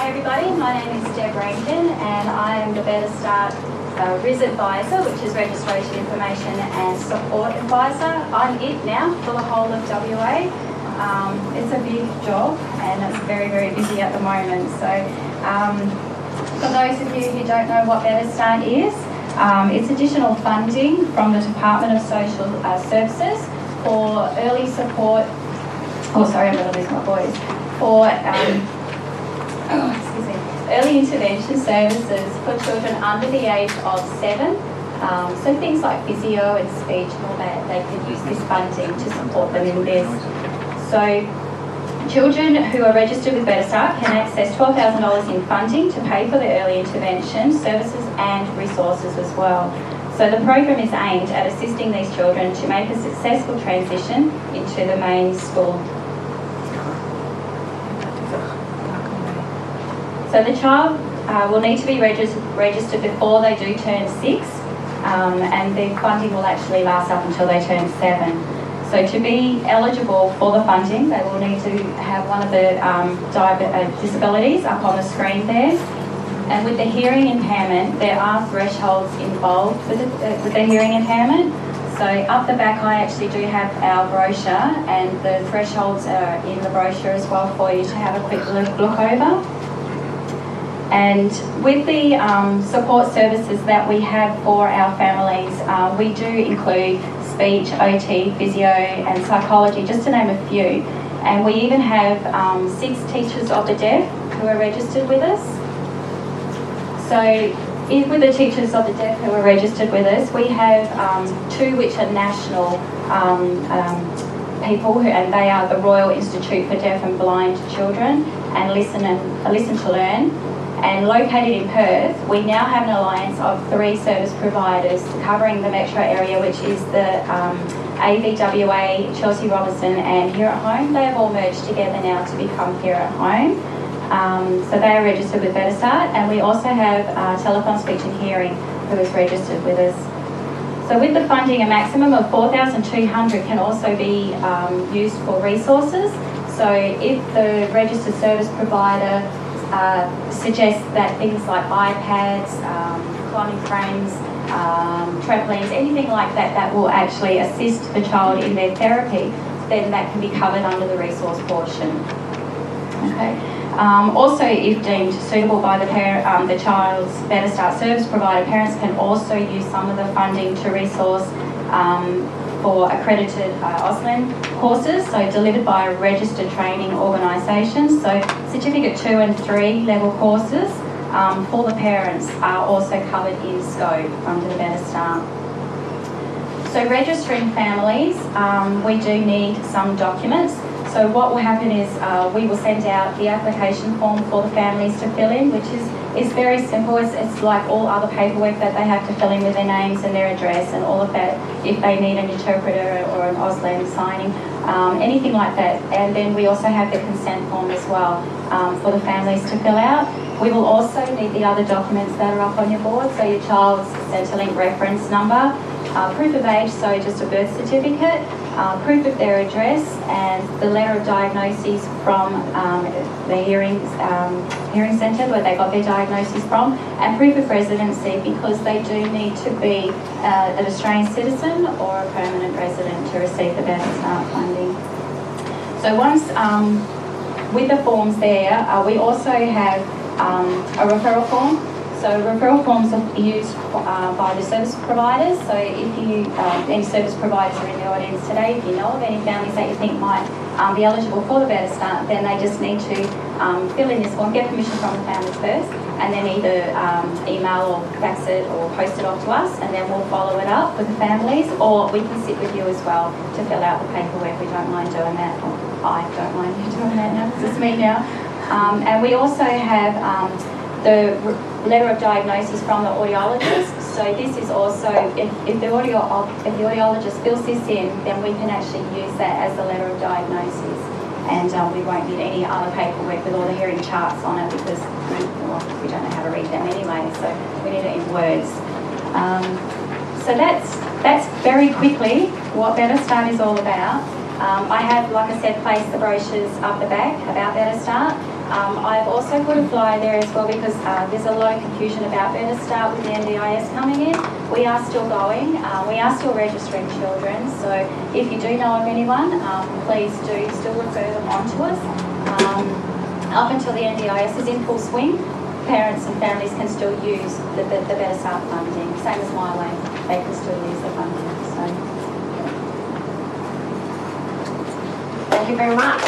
Hi everybody, my name is Rankin and I am the Better Start RIS Advisor, which is Registration Information and Support Advisor. I'm it now for the whole of WA. It's a big job and it's very, very busy at the moment. So for those of you who don't know what Better Start is, it's additional funding from the Department of Social Services for early support, I'm going to lose my voice, for early intervention services for children under the age of 7. So things like physio and speech and all that, they can use this funding to support them in this. So children who are registered with Better Start can access $12,000 in funding to pay for the early intervention services and resources as well. So the program is aimed at assisting these children to make a successful transition into the main school. So the child will need to be registered before they do turn 6, and the funding will actually last up until they turn 7. So to be eligible for the funding, they will need to have one of the disabilities up on the screen there. And with the hearing impairment, there are thresholds involved with the hearing impairment. So up the back I actually do have our brochure, and the thresholds are in the brochure as well for you to have a quick look over. And with the support services that we have for our families, we do include speech, OT, physio and psychology, just to name a few. And we even have 6 teachers of the deaf who are registered with us. So with the teachers of the deaf who are registered with us, we have 2 which are national people, and they are the Royal Institute for Deaf and Blind Children and Listen to Learn. And located in Perth, we now have an alliance of 3 service providers covering the metro area, which is the AVWA, Chelsea Robinson and Here at Home. They have all merged together now to become Here at Home. So they are registered with Better Start, and we also have Telephone Speech and Hearing who is registered with us. So with the funding, a maximum of $4,200 can also be used for resources. So if the registered service provider suggests that things like iPads, climbing frames, trampolines, anything like that that will actually assist the child in their therapy, then that can be covered under the resource portion. Okay. Also, if deemed suitable by the child's Better Start service provider, parents can also use some of the funding to resource for accredited Auslan courses, so delivered by a registered training organisation. So Certificate 2 and 3 level courses for the parents are also covered in scope under the Better Start. So registering families, we do need some documents. So what will happen is we will send out the application form for the families to fill in, which is very simple. It's like all other paperwork that they have to fill in with their names and their address and all of that, if they need an interpreter or an Auslan signing, anything like that. And then we also have the consent form as well for the families to fill out. We will also need the other documents that are up on your board, so your child's Centrelink reference number, proof of age, so just a birth certificate, proof of their address, and the letter of diagnosis from the hearing centre where they got their diagnosis from, and proof of residency, because they do need to be an Australian citizen or a permanent resident to receive the Better Start funding. So once with the forms there, we also have a referral form. So referral forms are used by the service providers. So if you, any service providers are in the audience today, if you know of any families that you think might be eligible for the Better Start, then they just need to fill in this form, get permission from the families first, and then either email or fax it or post it off to us, and then we'll follow it up with the families, or we can sit with you as well to fill out the paperwork. We don't mind doing that, or I don't mind you doing that now, because it's me now. And we also have the letter of diagnosis from the audiologist. So this is also, if the audiologist fills this in, then we can actually use that as the letter of diagnosis, and we won't need any other paperwork with all the hearing charts on it, because we don't know how to read them anyway, so we need it in words. So that's very quickly what Better Start is all about. I have, like I said, placed the brochures up the back about Better Start. I've also put a flyer there as well because there's a lot of confusion about Better Start with the NDIS coming in. We are still going. We are still registering children. So if you do know of anyone, please do still refer them on to us. Up until the NDIS is in full swing, parents and families can still use the Better Start funding. Same as My Way, they can still use the funding. So, Thank you very much.